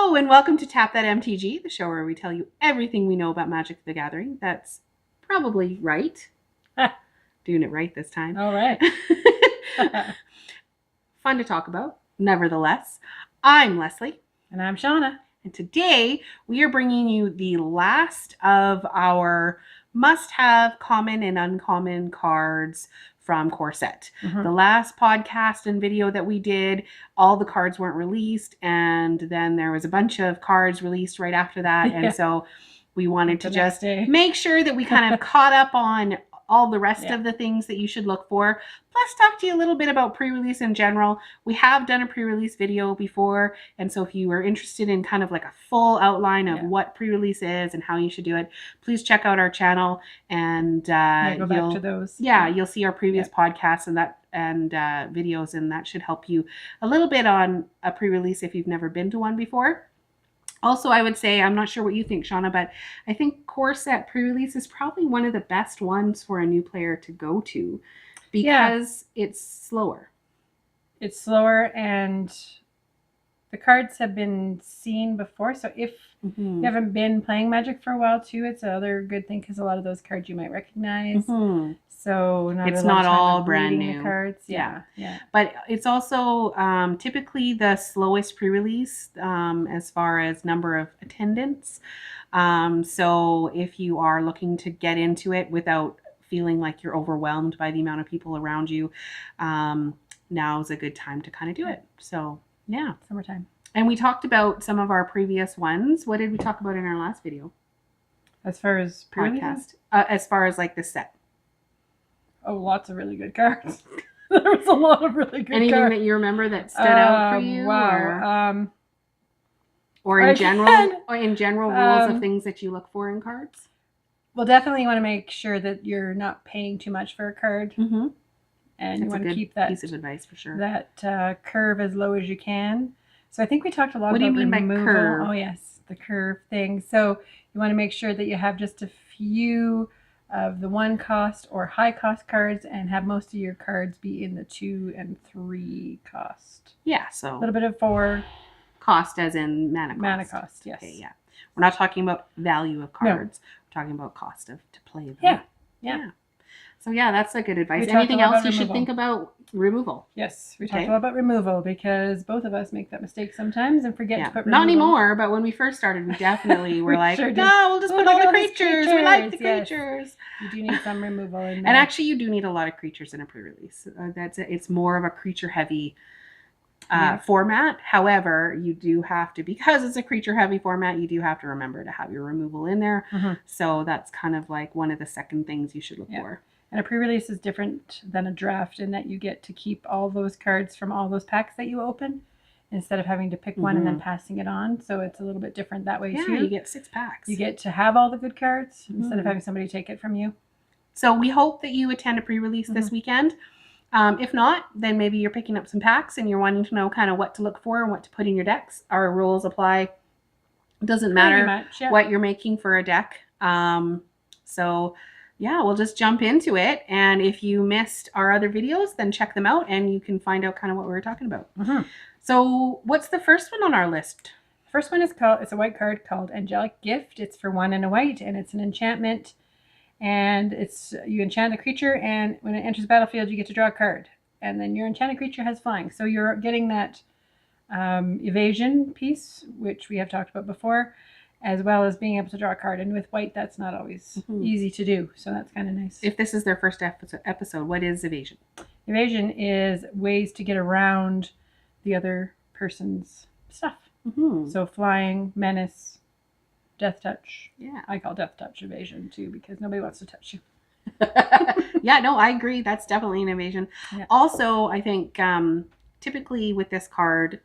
Hello and welcome to Tap That MTG, the show where we tell you everything we know about Magic the Gathering. That's probably right. Doing it right this time. All right. Fun to talk about, nevertheless. I'm Lesley. And I'm Shawna. And today we are bringing you the last of our must-have common and uncommon cards from Core Set. Mm-hmm. The last podcast and video that we did, all the cards weren't released, and then there was a bunch of cards released right after that. And so we wanted to just make sure that we kind of caught up on all the rest of the things that you should look for. Plus talk to you a little bit about pre-release in general. We have done a pre-release video before, and so if you are interested in kind of like a full outline of what pre-release is and how you should do it, please check out our channel and go back to those. You'll see our previous podcasts and videos, and that should help you a little bit on a pre-release if you've never been to one before. Also, I would say, I'm not sure what you think, Shawna, but I think Core Set pre-release is probably one of the best ones for a new player to go to because it's slower. It's slower, and the cards have been seen before. So if you haven't been playing Magic for a while, too, it's another good thing because a lot of those cards you might recognize. So it's not all brand new cards. Yeah. But it's also typically the slowest pre-release as far as number of attendance. So if you are looking to get into it without feeling like you're overwhelmed by the amount of people around you, now's a good time to kind of do it. So yeah, summertime. And we talked about some of our previous ones. What did we talk about in our last video? As far as podcast, as far as like the set. Oh, lots of really good cards. There was a lot of really good Anything cards. that you remember that stood out for you? Wow. Or in general rules of things that you look for in cards? Well, definitely you want to make sure that you're not paying too much for a card. And That's you want to keep that piece of advice for sure. That curve as low as you can. So I think we talked a lot about removal. What do you mean by curve? Oh, yes, the curve thing. So you want to make sure that you have just a few of the 1 cost or high cost cards and have most of your cards be in the 2 and 3 cost. Yeah, so a little bit of 4 cost as in mana cost. Mana cost, yes. Okay, yeah. We're not talking about value of cards. No. We're talking about cost to play them. Yeah. So yeah, that's a good advice. Anything else you should think about? Removal. Yes, we talked a lot about removal because both of us make that mistake sometimes and forget to put removal. Not anymore, but when we first started, we definitely were like, no, we'll just put all the creatures. We like the creatures. You do need some removal in there. And actually, you do need a lot of creatures in a pre-release. It's more of a creature-heavy format. However, you do have to, because it's a creature-heavy format, you do have to remember to have your removal in there. So that's kind of like one of the second things you should look for. And a pre-release is different than a draft in that you get to keep all those cards from all those packs that you open instead of having to pick one and then passing it on. So it's a little bit different that way too. Yeah, you get 6 packs. You get to have all the good cards instead of having somebody take it from you. So we hope that you attend a pre-release this weekend. If not, then maybe you're picking up some packs and you're wanting to know kind of what to look for and what to put in your decks. Our rules apply. It doesn't matter what you're making for a deck. So yeah, we'll just jump into it. And if you missed our other videos, then check them out and you can find out kind of what we were talking about. So what's the first one on our list? The first one is it's a white card called Angelic Gift. It's for 1 and a white, and it's an enchantment. And you enchant a creature, and when it enters the battlefield, you get to draw a card. And then your enchanted creature has flying. So you're getting that evasion piece, which we have talked about before, as well as being able to draw a card. And with white, that's not always easy to do. So that's kind of nice. If this is their first episode, what is evasion? Evasion is ways to get around the other person's stuff. So flying, menace, death touch. Yeah. I call death touch evasion too because nobody wants to touch you. Yeah, no, I agree. That's definitely an evasion. Yeah. Also, I think typically with this card,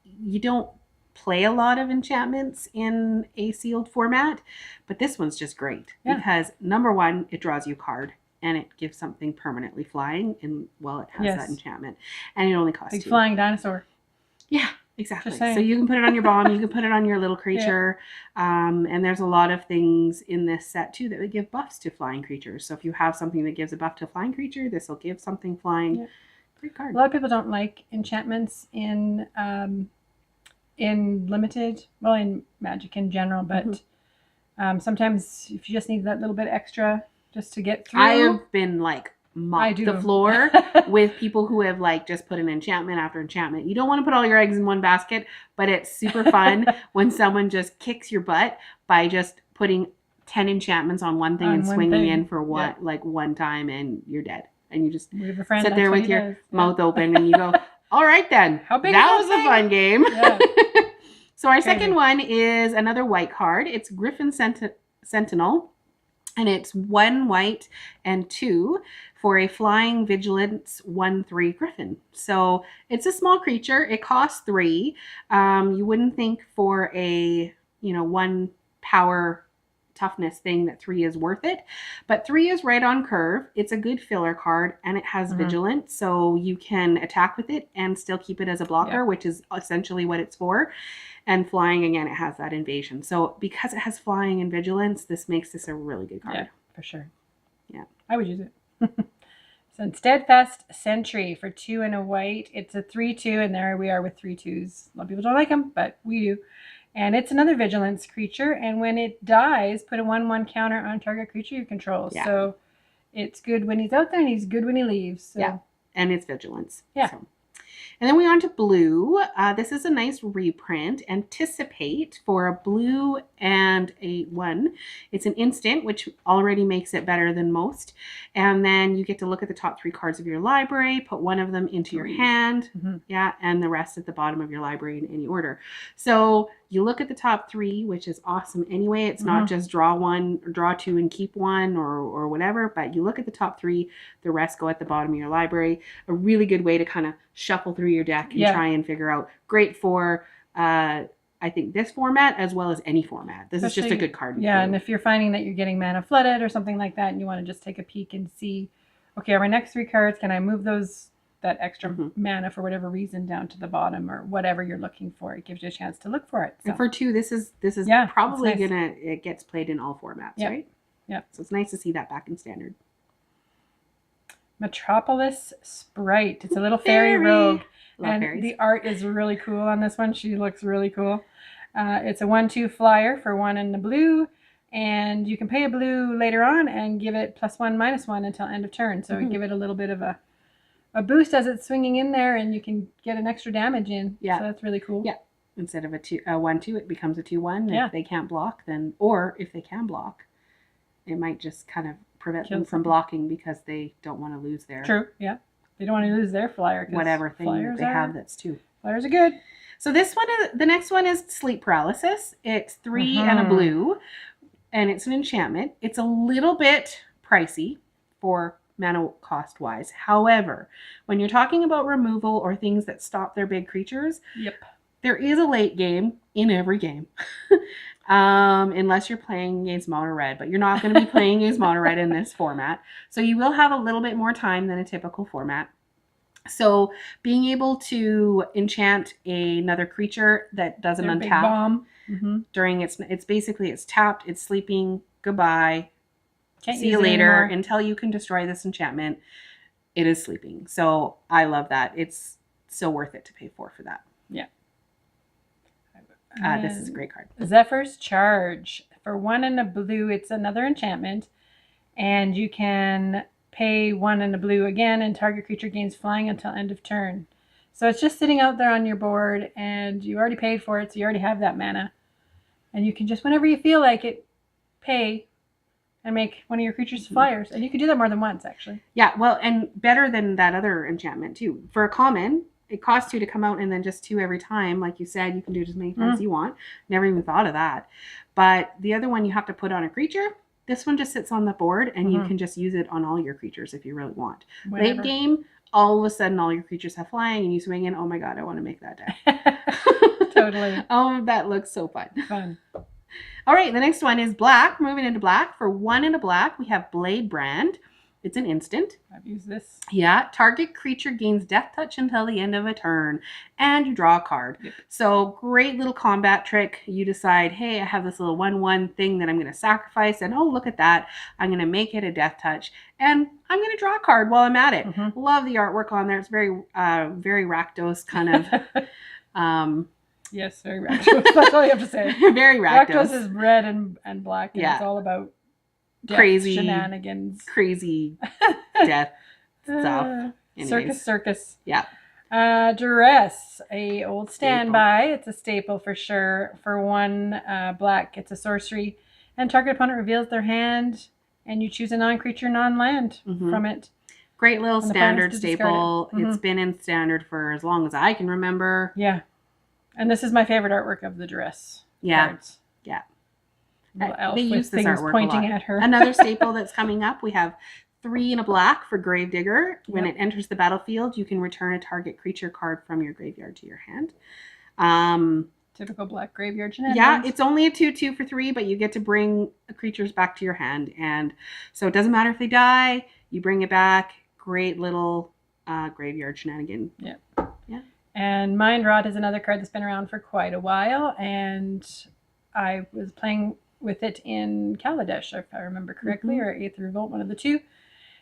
you don't play a lot of enchantments in a sealed format, but this one's just great because number one, it draws you a card and it gives something permanently flying, and it has that enchantment, and it only costs big flying dinosaur. Yeah, exactly. So you can put it on your bomb, you can put it on your little creature, and there's a lot of things in this set too that would give buffs to flying creatures. So if you have something that gives a buff to a flying creature, this will give something flying. Great card. A lot of people don't like enchantments in in limited, well, in Magic in general, but sometimes if you just need that little bit extra just to get through. I have been like mopped the floor with people who have like just put an enchantment after enchantment. You don't want to put all your eggs in one basket, but it's super fun when someone just kicks your butt by just putting 10 enchantments on one thing and swinging in for one time, and you're dead. And you just sit there with your mouth open and you go, all right then. How big that was a fun game. Yeah. So our second one is another white card. It's Griffin Sentinel. And it's 1 white and 2 for a flying vigilance 1/3 Griffin. So it's a small creature. It costs 3. You wouldn't think for a 1 power toughness thing that 3 is worth it, but 3 is right on curve. It's a good filler card, and it has vigilance, so you can attack with it and still keep it as a blocker, which is essentially what it's for. And flying, again, it has that invasion. So because it has flying and vigilance, this makes this a really good card. Yeah, for sure. Yeah. I would use it. So Steadfast Sentry for 2 and a white. It's a 3/2, and there we are with 3/2s. A lot of people don't like them, but we do. And it's another vigilance creature, and when it dies, put a 1/1 counter on target creature you control. Yeah. So it's good when he's out there, and he's good when he leaves. So. Yeah, and it's vigilance. Yeah. So. And then we on to blue. This is a nice reprint. Anticipate for a blue and a 1. It's an instant, which already makes it better than most. And then you get to look at the top 3 cards of your library, put one of them into your hand. Yeah, and the rest at the bottom of your library in any order. So you look at the top 3, which is awesome anyway. It's not just draw 1, or draw 2 and keep 1 or whatever, but you look at the top 3, the rest go at the bottom of your library. A really good way to kind of shuffle through your deck and try and figure out. Great for, I think, this format as well as any format. This is just a good card. Yeah, and if you're finding that you're getting mana flooded or something like that, and you want to just take a peek and see, okay, are my next 3 cards, can I move that extra mana for whatever reason down to the bottom or whatever you're looking for? It gives you a chance to look for it. So. And for 2, this is probably it gets played in all formats, right? Yeah. So it's nice to see that back in standard. Metropolis Sprite. It's a little fairy rogue. Love fairies. The art is really cool on this one. She looks really cool. It's a 1/2 flyer for 1 in the blue. And you can pay a blue later on and give it +1/-1 until end of turn. So give it a little bit of a boost as it's swinging in there, and you can get an extra damage in. Yeah. So that's really cool. Yeah. Instead of a 1/2, it becomes a 2/1. If they can't block, then, or if they can block, it might just kind of prevent them from blocking because they don't want to lose their... True, yeah. They don't want to lose their flyer. Whatever thing that they have that's 2. Flyers are good. So the next one is Sleep Paralysis. It's 3 and a blue, and it's an enchantment. It's a little bit pricey for mana cost wise. However, when you're talking about removal or things that stop their big creatures, there is a late game in every game. Unless you're playing against mono red, but you're not going to be playing against mono red in this format. So you will have a little bit more time than a typical format. So being able to enchant another creature that doesn't untap during it's basically it's tapped, it's sleeping, goodbye, see you later until you can destroy this enchantment. It is sleeping. So I love that. It's so worth it to pay for that. Yeah. This is a great card. Zephyr's Charge. For 1 and a blue, it's another enchantment. And you can pay 1 and a blue again, and target creature gains flying until end of turn. So it's just sitting out there on your board, and you already paid for it, so you already have that mana. And you can just, whenever you feel like it, pay and make one of your creatures flyers. And you can do that more than once, actually. Yeah, well, and better than that other enchantment, too. For a common... It costs 2 to come out and then just 2 every time. Like you said, you can do it as many times as you want. Never even thought of that. But the other one you have to put on a creature. This one just sits on the board and you can just use it on all your creatures if you really want. Late game, all of a sudden all your creatures have flying and you swing in. Oh my God, I want to make that deck. Totally. Oh, that looks so fun. All right, the next one is black. Moving into black. For 1 and a black, we have Blade Brand. It's an instant. I've used this. Yeah. Target creature gains death touch until the end of a turn. And you draw a card. Yep. So great little combat trick. You decide, hey, I have this little 1/1 thing that I'm going to sacrifice. And oh, look at that. I'm going to make it a death touch. And I'm going to draw a card while I'm at it. Love the artwork on there. It's very, very Rakdos kind of Yes, very Rakdos. That's all you have to say. Very Rakdos. Rakdos is red and black, and it's all about crazy shenanigans. Crazy death stuff. Circus. Yeah. Duress, a old standby. It's a staple for sure. For 1 black, it's a sorcery. And target opponent reveals their hand, and you choose a non-creature, non-land from it. Great little standard staple. It's been in standard for as long as I can remember. Yeah. And this is my favorite artwork of the Duress cards. Yeah. They use this artwork pointing at her. Another staple that's coming up, we have 3 and a black for Gravedigger. When it enters the battlefield, you can return a target creature card from your graveyard to your hand. Typical black graveyard shenanigans. Yeah, it's only a 2/2 for 3, but you get to bring creatures back to your hand. And so it doesn't matter if they die, you bring it back. Great little graveyard shenanigan. Yeah. And Mind Rot is another card that's been around for quite a while. And I was playing with it in Kaladesh, if I remember correctly, or 8th Revolt, one of the two,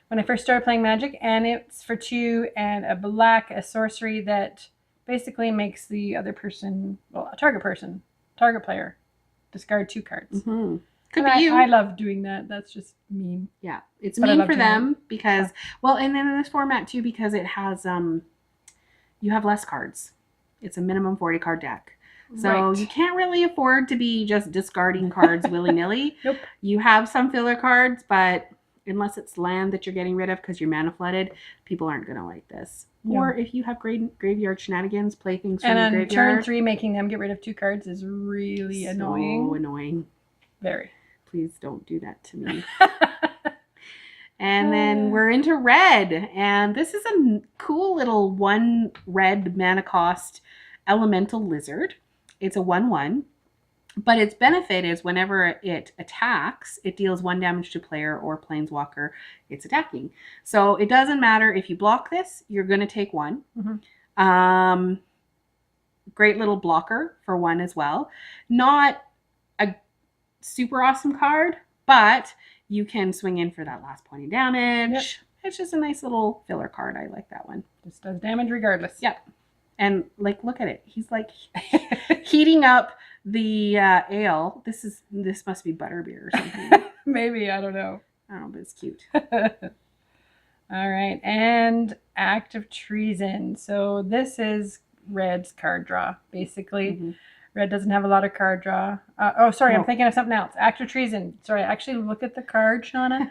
when I first started playing Magic. And it's for 2 and a black, a sorcery that basically makes the other person, well, a target player, discard 2 cards. Could be you. I love doing that. That's just mean. Yeah, it's mean for them because, well, and then in this format too, because it has, you have less cards. It's a minimum 40 card deck. So you can't really afford to be just discarding cards willy-nilly. Nope. You have some filler cards, but unless it's land that you're getting rid of because you're mana flooded, people aren't going to like this. No. Or if you have graveyard shenanigans, play things from the graveyard. And on turn 3, making them get rid of 2 cards is really annoying. So annoying. Very. Please don't do that to me. And then we're into red. And this is a cool little 1 red mana cost elemental lizard. It's a 1/1. But its benefit is whenever it attacks, it deals 1 damage to player or planeswalker it's attacking. So it doesn't matter if you block this, you're going to take 1. Great little blocker for 1 as well. Not a super awesome card, but you can swing in for that last point of damage. Yep. It's just a nice little filler card. I like that one. Just does damage regardless. Yep. And like, look at it. He's like heating up the ale. This must be butterbeer or something. Maybe, I don't know. I don't know, but it's cute. All right, and Act of Treason. So this is Red's card draw, basically. Red doesn't have a lot of card draw. I'm thinking of something else. Act of Treason. Sorry, actually look at the card, Shawna.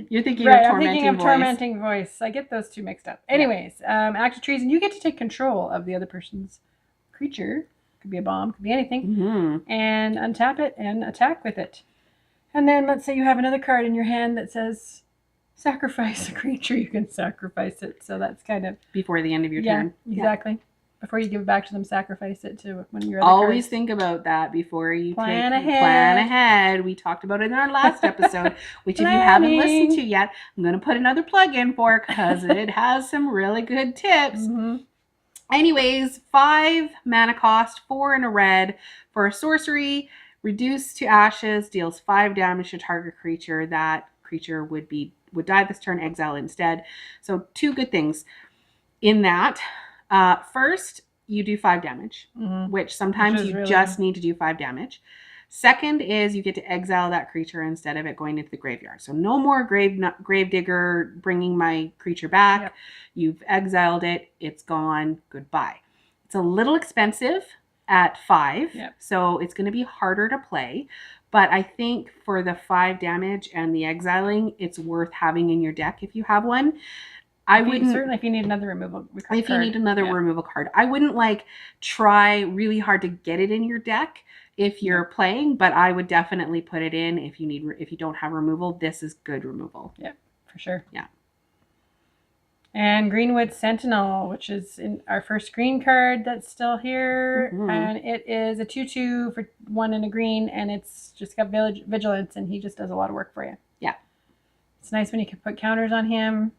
You're thinking I'm thinking of Tormenting Voice. I get those two mixed up. Anyways, Act of Treason. You get to take control of the other person's creature. Could be a bomb, could be anything. And untap it and attack with it. And then let's say you have another card in your hand that says sacrifice a creature. You can sacrifice it. So that's kind of... before the end of your turn. Exactly. Yeah. Before you give it back to them, sacrifice it to one of your other Always cards. think about that before you plan ahead. We talked about it in our last episode, which if you haven't listened to yet, I'm going to put another plug in for because it has some really good tips. Anyways, 5 mana cost, 4 and a red for a sorcery. Reduced to ashes, deals 5 damage to target creature. That creature would die this turn, exile instead. So 2 good things in that. First, you do 5 damage, which sometimes you really just need to do 5 damage. Second is you get to exile that creature instead of it going into the graveyard. So no more Gravedigger bringing my creature back. Yep. You've exiled it. It's gone. Goodbye. It's a little expensive at 5. Yep. So it's going to be harder to play. But I think for the 5 damage and the exiling, it's worth having in your deck if you have one. Certainly if you need another removal card. If you need another removal card. I wouldn't try really hard to get it in your deck if you're playing, but I would definitely put it in if you don't have removal. This is good removal. Yeah, for sure. Yeah. And Greenwood Sentinel, which is in our first green card that's still here. And it is a 2/2 for 1 and a green, and it's just got vigilance, and he just does a lot of work for you. Yeah. It's nice when you can put counters on him.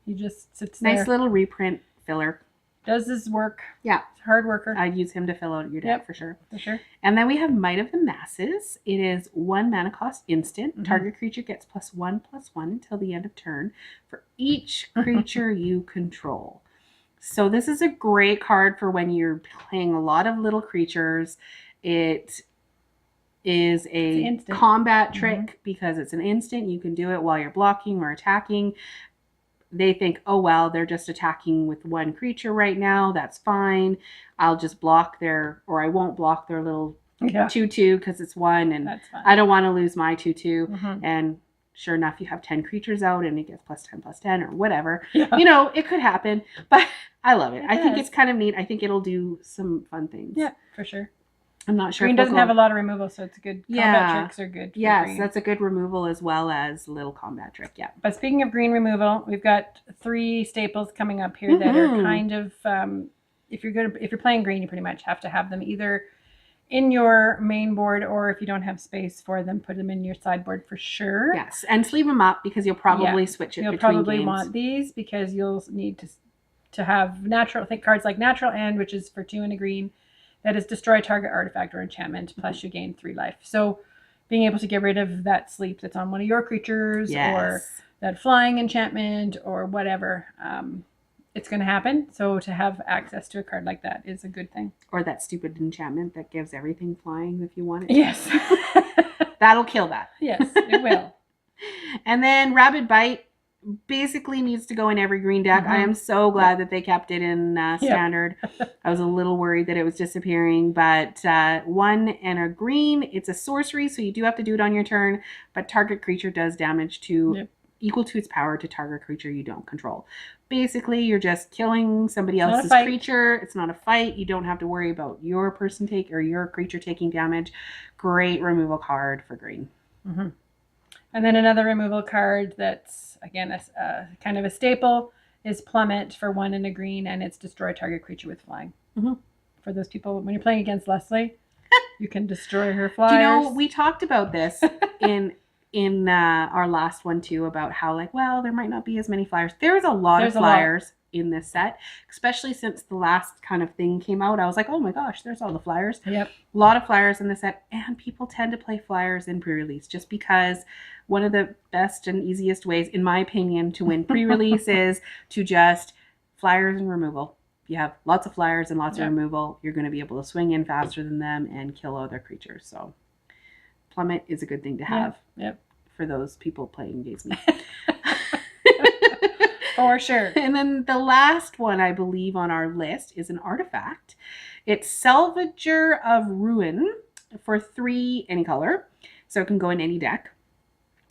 He just sits there. Nice little reprint filler. Does his work. Yeah. He's a hard worker. I'd use him to fill out your deck for sure. For sure. And then we have Might of the Masses. It is 1 mana cost instant. Target creature gets +1/+1 until the end of turn for each creature you control. So this is a great card for when you're playing a lot of little creatures. It is a combat trick because it's an instant. You can do it while you're blocking or attacking. They think, oh, well, they're just attacking with one creature right now. That's fine. I'll just block or I won't block their little 2/2 because it's one. And I don't want to lose my 2/2. And sure enough, you have 10 creatures out and it gets +10/+10 or whatever. Yeah. You know, it could happen. But I love it. I think it's kind of neat. I think it'll do some fun things. Yeah, for sure. I'm not sure. Green doesn't have a lot of removal, so it's good. Combat tricks are good. Yes, that's a good removal as well as a little combat trick. Yeah. But speaking of green removal, we've got 3 staples coming up here that are kind of if you're playing green, you pretty much have to have them either in your main board, or if you don't have space for them, put them in your sideboard for sure. Yes, and sleeve them up because you'll probably switch it. You'll probably want these because you'll need to have natural. Think cards like Natural End, which is for 2 and a green. That is destroy target artifact or enchantment, plus you gain 3 life. So being able to get rid of that sleep that's on one of your creatures or that flying enchantment or whatever, it's going to happen. So to have access to a card like that is a good thing. Or that stupid enchantment that gives everything flying if you want it. Yes. That'll kill that. Yes, it will. And then Rabid Bite basically needs to go in every green deck. I am so glad that they kept it in standard. I was a little worried that it was disappearing, but 1 and a green. It's a sorcery, so you do have to do it on your turn, but target creature does damage to equal to its power to target creature you don't control. Basically, you're just killing somebody else's creature. It's not a fight. You don't have to worry about your creature taking damage. Great removal card for green. And then another removal card that's, again, a kind of a staple is Plummet for 1 and a green, and it's destroy target creature with flying. For those people, when you're playing against Lesley, you can destroy her flyers. Do you know, we talked about this in our last one too, about how there might not be as many flyers. There's a lot of flyers in this set, especially since the last kind of thing came out. I was like, oh my gosh, there's all the flyers. Yep. A lot of flyers in the set, and people tend to play flyers in pre-release just because one of the best and easiest ways, in my opinion, to win pre-release is to just flyers and removal. If you have lots of flyers and lots of removal, you're going to be able to swing in faster than them and kill other creatures. So Plummet is a good thing to have for those people playing against me. For sure. And then the last one, I believe, on our list is an artifact. It's Salvager of Ruin for 3, any color. So it can go in any deck.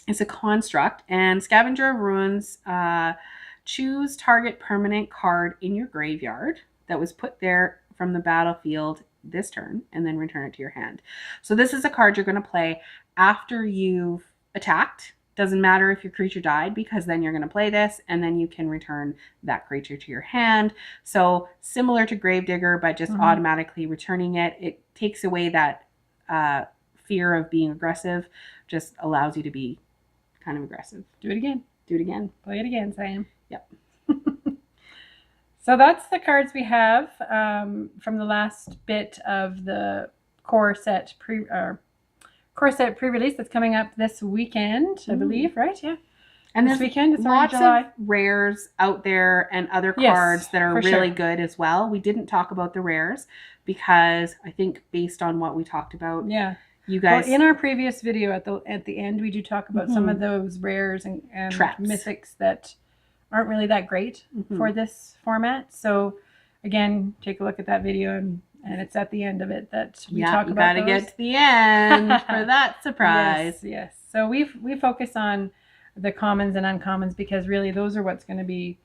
It's a construct. And Scavenger of Ruins, choose target permanent card in your graveyard that was put there from the battlefield this turn, and then return it to your hand. So this is a card you're going to play after you've attacked. Doesn't matter if your creature died, because then you're going to play this and then you can return that creature to your hand. So similar to Gravedigger, but just automatically returning it. It takes away that fear of being aggressive, just allows you to be kind of aggressive. Do it again. Do it again. Play it again, Sam. Yep. So that's the cards we have from the last bit of the core set pre-release that's coming up this weekend, I believe, right? Yeah. And this weekend, it's lots of rares out there and other cards that are really good as well. We didn't talk about the rares because I think based on what we talked about, you guys. Well, in our previous video at the end, we do talk about some of those rares and mythics that aren't really that great for this format. So again, take a look at that video, and it's at the end of it that we talk about those. You gotta get to the end for that surprise. Yes. So we focus on the commons and uncommons because really those are what's going to be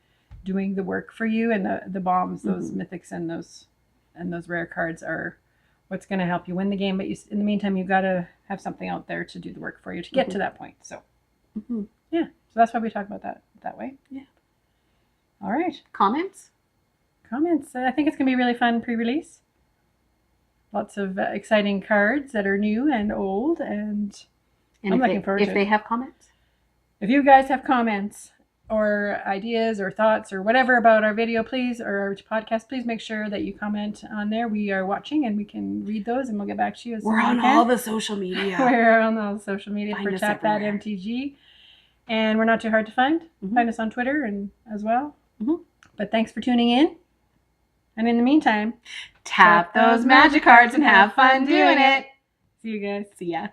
doing the work for you, and the bombs, those mythics and those rare cards are what's going to help you win the game. But in the meantime, you've got to have something out there to do the work for you to get to that point. So so that's why we talk about that way. Yeah. All right. Comments. I think it's going to be really fun pre-release. Lots of exciting cards that are new and old, and I'm looking forward to it. If they have comments? If you guys have comments or ideas or thoughts or whatever about our video, please, or our podcast, please make sure that you comment on there. We are watching and we can read those, and we'll get back to you as soon as we can. We're on all the social media. We're on all the social media for Tap That MTG. And we're not too hard to find. Find us on Twitter and as well. But thanks for tuning in. And in the meantime, tap those magic cards and have fun doing it. See you guys. See ya.